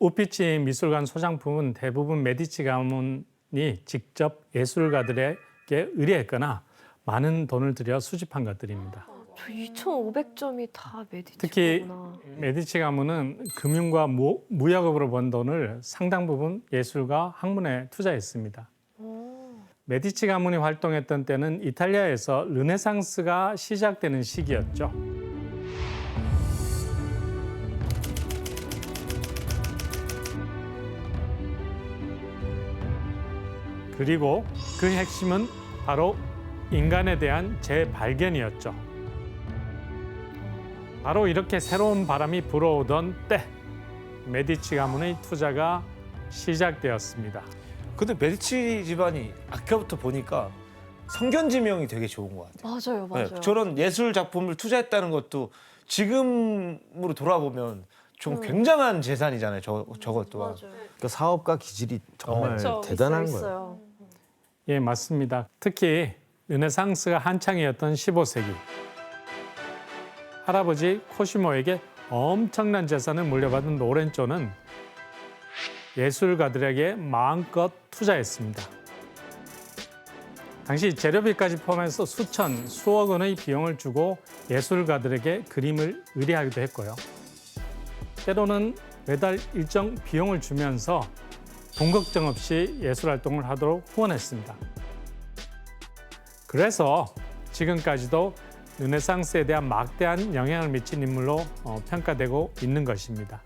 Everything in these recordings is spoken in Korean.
우피치 미술관 소장품은 대부분 메디치 가문이 직접 예술가들에게 의뢰했거나 많은 돈을 들여 수집한 것들입니다. 저 2,500점이 다 메디치 특히 거구나. 메디치 가문은 금융과 무역업으로 번 돈을 상당 부분 예술과 학문에 투자했습니다. 메디치 가문이 활동했던 때는 이탈리아에서 르네상스가 시작되는 시기였죠. 그리고 그 핵심은 바로 인간에 대한 재발견이었죠. 바로 이렇게 새로운 바람이 불어오던 때 메디치 가문의 투자가 시작되었습니다. 근데 메디치 집안이 아까부터 보니까 성견지명이 되게 좋은 것 같아요. 맞아요, 맞아요. 네, 저런 예술 작품을 투자했다는 것도 지금으로 돌아보면 좀 굉장한 재산이잖아요. 저것 또한. 맞아요. 그러니까 사업가 기질이 정말 그렇죠. 대단한 있어요, 거예요. 있어요. 예, 맞습니다. 특히 르네상스가 한창이었던 15세기. 할아버지 코시모에게 엄청난 재산을 물려받은 로렌조는 예술가들에게 마음껏 투자했습니다. 당시 재료비까지 포함해서 수억 원의 비용을 주고 예술가들에게 그림을 의뢰하기도 했고요. 때로는 매달 일정 비용을 주면서 돈 걱정 없이 예술 활동을 하도록 후원했습니다. 그래서 지금까지도 르네상스에 대한 막대한 영향을 미친 인물로 평가되고 있는 것입니다.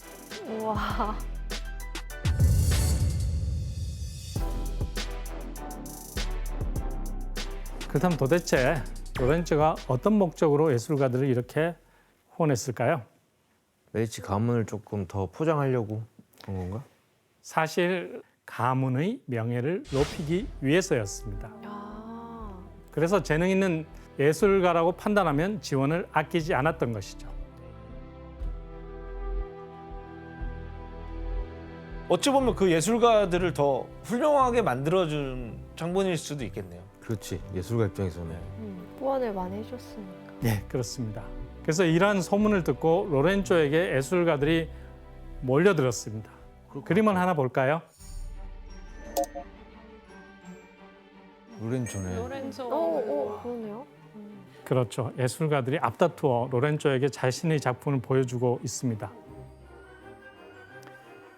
우와. 그렇다면 도대체 로렌조가 어떤 목적으로 예술가들을 이렇게 후원했을까요? 메디치 가문을 조금 더 포장하려고 그런 건가? 사실 가문의 명예를 높이기 위해서였습니다. 야. 그래서 재능 있는 예술가라고 판단하면 지원을 아끼지 않았던 것이죠. 어찌 보면 그 예술가들을 더 훌륭하게 만들어준 장본일 수도 있겠네요. 그렇지. 예술가 입장에서는. 후원을 많이 해줬으니까. 네, 그렇습니다. 그래서 이러한 소문을 듣고 로렌조에게 예술가들이 몰려들었습니다. 그림을 하나 볼까요? 로렌조네. 로렌조. 그러네요. 그렇죠. 예술가들이 앞다투어 로렌조에게 자신의 작품을 보여주고 있습니다.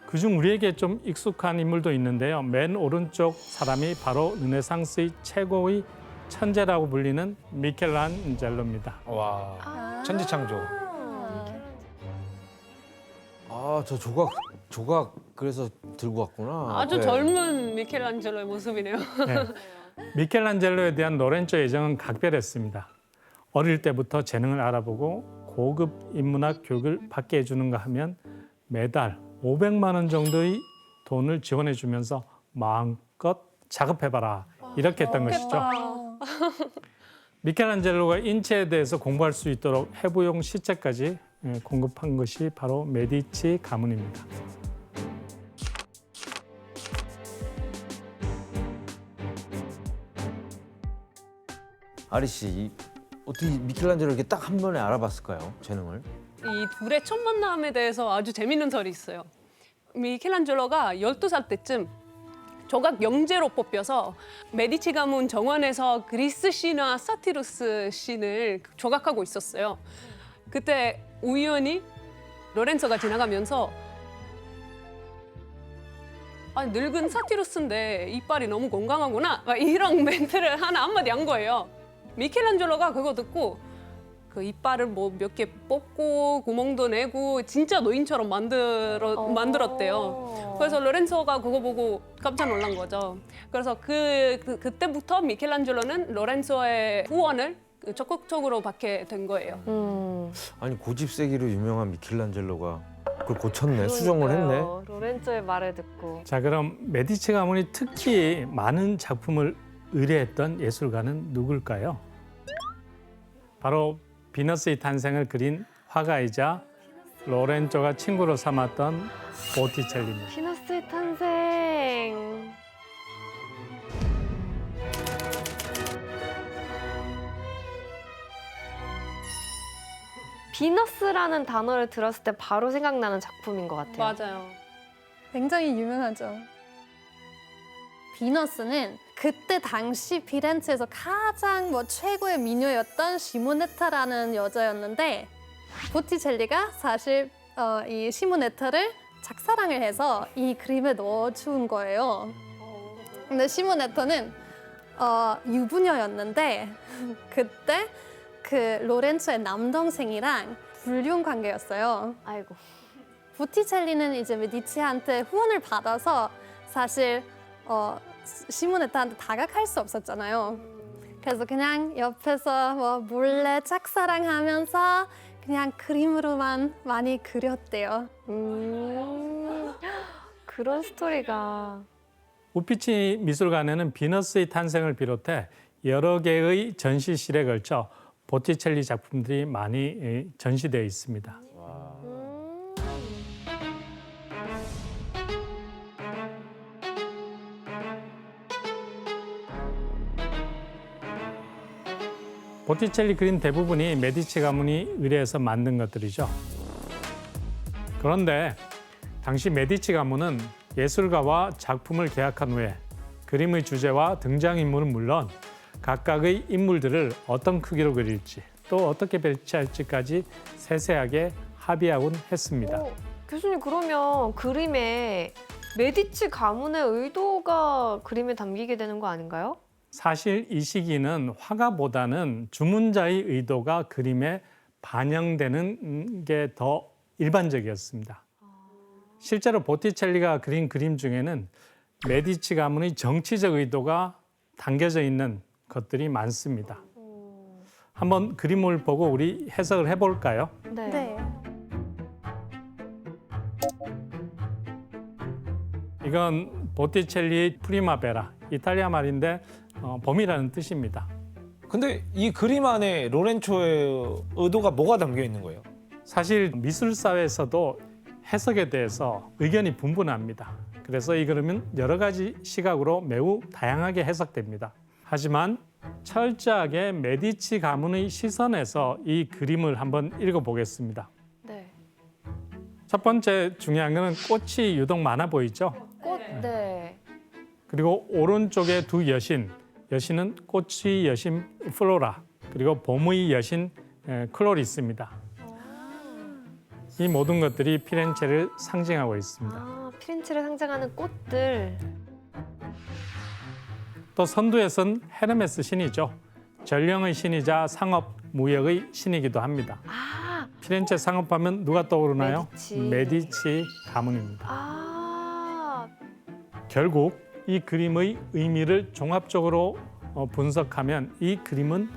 그중 우리에게 좀 익숙한 인물도 있는데요. 맨 오른쪽 사람이 바로 르네상스의 최고의 천재라고 불리는 미켈란젤로입니다. 와, 천지창조. 아, 저 조각 그래서 들고 왔구나. 아주 앞에. 젊은 미켈란젤로의 모습이네요. 네. 미켈란젤로에 대한 로렌조 애정은 각별했습니다. 어릴 때부터 재능을 알아보고 고급 인문학 교육을 받게 해주는가 하면 매달 500만 원 정도의 돈을 지원해 주면서 마음껏 작업해봐라 이렇게 했던 것이죠. 미켈란젤로가 인체에 대해서 공부할 수 있도록 해부용 시체까지 공급한 것이 바로 메디치 가문입니다. 아리 씨, 어떻게 미켈란젤로 이렇게 딱 한 번에 알아봤을까요? 재능을? 이 둘의 첫 만남에 대해서 아주 재밌는 설이 있어요. 미켈란젤로가 12살 때쯤 조각 영재로 뽑혀서 메디치 가문 정원에서 그리스 신화 사티루스 신을 조각하고 있었어요. 그때 우연히 로렌조가 지나가면서 아니, 늙은 사티루스인데 이빨이 너무 건강하구나 막 이런 멘트를 하나 한마디 한 거예요. 미켈란젤로가 그거 듣고 그 이빨을 뭐 몇 개 뽑고 구멍도 내고 진짜 노인처럼 만들었대요. 그래서 로렌조가 그거 보고 깜짝 놀란 거죠. 그래서 그때부터 미켈란젤로는 로렌조의 후원을 적극적으로 받게 된 거예요. 아니 고집세기로 유명한 미켈란젤로가 그걸 고쳤네. 수정을 했네. 로렌조의 말을 듣고. 자, 그럼 메디치 가문이 특히 많은 작품을 의뢰했던 예술가는 누굴까요? 바로 비너스의 탄생을 그린 화가이자 로렌조가 친구로 삼았던 보티첼리입니다. 피너스의 탄생. 비너스라는 단어를 들었을 때 바로 생각나는 작품인 것 같아요. 맞아요. 굉장히 유명하죠. 비너스는 그때 당시 피렌체에서 가장 최고의 미녀였던 시모네타라는 여자였는데 보티첼리가 사실 이 시모네타를 작사랑을 해서 이 그림에 넣어준 거예요. 근데 시모네타는 유부녀였는데 그때 그 로렌초의 남동생이랑 불륜 관계였어요. 아이고. 보티첼리는 이제 메디치한테 후원을 받아서 사실 시모네타한테 다가갈 수 없었잖아요. 그래서 그냥 옆에서 몰래 짝사랑하면서 그냥 그림으로만 많이 그렸대요. 그런 스토리가. 우피치 미술관에는 비너스의 탄생을 비롯해 여러 개의 전시실에 걸쳐 보티첼리 작품들이 많이 전시되어 있습니다. 보티첼리 그림 대부분이 메디치 가문이 의뢰해서 만든 것들이죠. 그런데 당시 메디치 가문은 예술가와 작품을 계약한 후에 그림의 주제와 등장인물은 물론 각각의 인물들을 어떤 크기로 그릴지 또 어떻게 배치할지까지 세세하게 합의하곤 했습니다. 교수님, 그러면 그림에 메디치 가문의 의도가 그림에 담기게 되는 거 아닌가요? 사실 이 시기는 화가보다는 주문자의 의도가 그림에 반영되는 게 더 일반적이었습니다. 실제로 보티첼리가 그린 그림 중에는 메디치 가문의 정치적 의도가 담겨져 있는 것들이 많습니다. 한번 그림을 보고 우리 해석을 해볼까요? 네. 네. 이건 보티첼리의 프리마베라, 이탈리아 말인데 봄이라는 뜻입니다. 근데 이 그림 안에 로렌초의 의도가 뭐가 담겨 있는 거예요? 사실 미술사회에서도 해석에 대해서 의견이 분분합니다. 그래서 이 그림은 여러 가지 시각으로 매우 다양하게 해석됩니다. 하지만 철저하게 메디치 가문의 시선에서 이 그림을 한번 읽어보겠습니다. 네. 첫 번째 중요한 것은 꽃이 유독 많아 보이죠? 꽃. 네. 그리고 오른쪽에 두 여신, 여신은 꽃의 여신 플로라, 그리고 봄의 여신 클로리스입니다. 이 모든 것들이 피렌체를 상징하고 있습니다. 피렌체를 상징하는 꽃들. 또 선두에선 헤르메스 신이죠. 전령의 신이자 상업, 무역의 신이기도 합니다. 피렌체 상업하면 누가 떠오르나요? 메디치 가문입니다. 결국 이 그림의 의미를 종합적으로 분석하면 이 그림은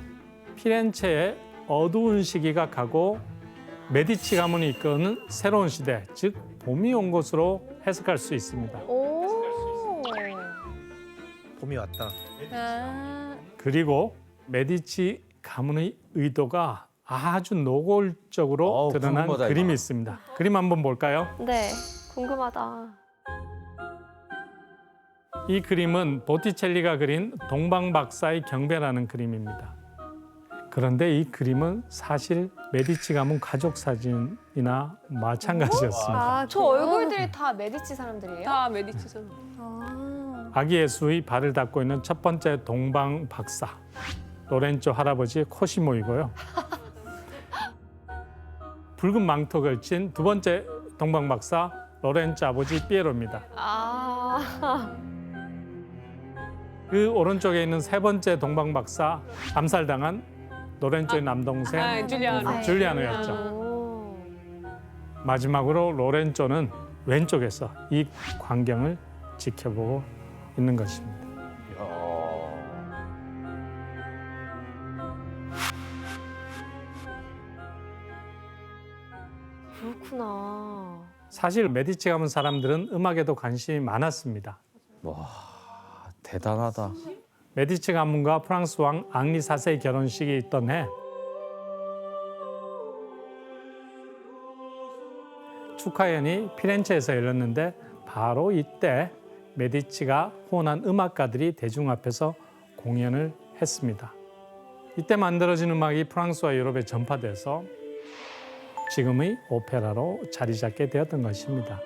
피렌체의 어두운 시기가 가고 메디치 가문이 이끄는 새로운 시대, 즉 봄이 온 것으로 해석할 수 있습니다. 오. 봄이 왔다. 그리고 메디치 가문의 의도가 아주 노골적으로 드러난 궁금하다, 그림이 이거. 있습니다. 그림 한번 볼까요? 네. 궁금하다. 이 그림은 보티첼리가 그린 동방박사의 경배라는 그림입니다. 그런데 이 그림은 사실 메디치 가문 가족 사진이나 마찬가지였습니다. 저 얼굴들이 다 메디치 사람들이에요? 다 메디치 사람. 아기 예수의 발을 닦고 있는 첫 번째 동방박사 로렌조 할아버지 코시모이고요. 붉은 망토 걸친 두 번째 동방박사 로렌조 아버지 피에로입니다. 그 오른쪽에 있는 세 번째 동방박사 암살당한 로렌조의 남동생 줄리아노. 줄리아노였죠. 오. 마지막으로 로렌조는 왼쪽에서 이 광경을 지켜보고 있는 것입니다. 그렇구나. 사실 메디치 가문 사람들은 음악에도 관심이 많았습니다. 대단하다. 메디치 가문과 프랑스 왕 앙리 4세의 결혼식이 있던 해 축하연이 피렌체에서 열렸는데 바로 이때 메디치가 호원한 음악가들이 대중 앞에서 공연을 했습니다. 이때 만들어진 음악이 프랑스와 유럽에 전파돼서 지금의 오페라로 자리 잡게 되었던 것입니다.